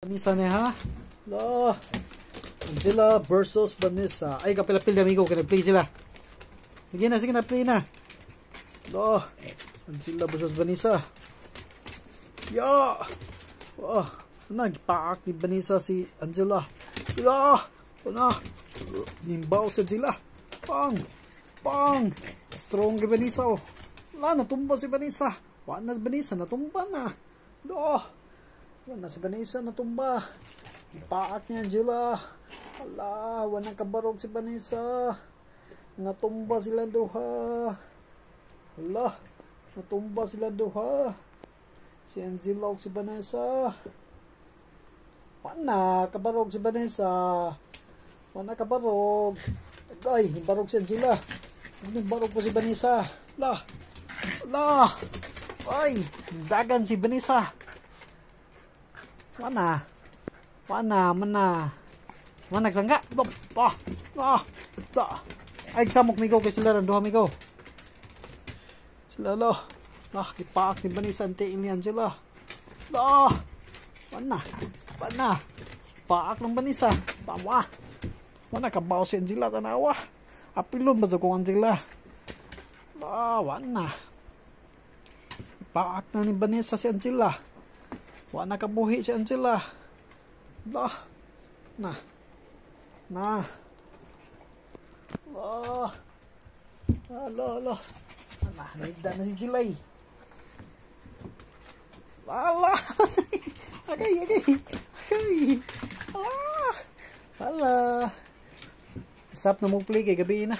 Vanessa na ha? Lo. Angela versus Vanessa. Ay, kapilapil amigo. Kaya-play sila. Sige na, play na. Lo. Angela versus Vanessa. Yo! Oh, nagpaak ni Vanessa si Angela. Yo! Ano? Nimbaw si Angela. Pang! Strong kay Vanessa oh. Wala, natumba si Vanessa. Wala na si Vanessa, natumba na. Lo! Wala na si Vanessa, natumba. Ipaak ni Angela. Ala, wala kabarog si Vanessa. Natumba sila duha. Ala, natumba sila duha. Si Angela o si Vanessa. Wala kabarog si Vanessa. Wala kabarog. Ay, barog si Angela. Barog po si Vanessa. La. Ay, dagan si Vanessa. Mana nagsangga. Ay, samok migo kay sila ran duha migo. Sila lo. Kipaak ni Vanessa ante ini Angela. Mana. Paak ng Vanessa. Tama. Mana kabaw si Angela tanawa. Apilon ba kung Angela? Wana. Paak na ni Vanessa si Angela. Wana kabuhi si Angela. Na. Ala. Naigda na si Jilay. Ala. Agay. Ala. Stop na mo play kay gabi na.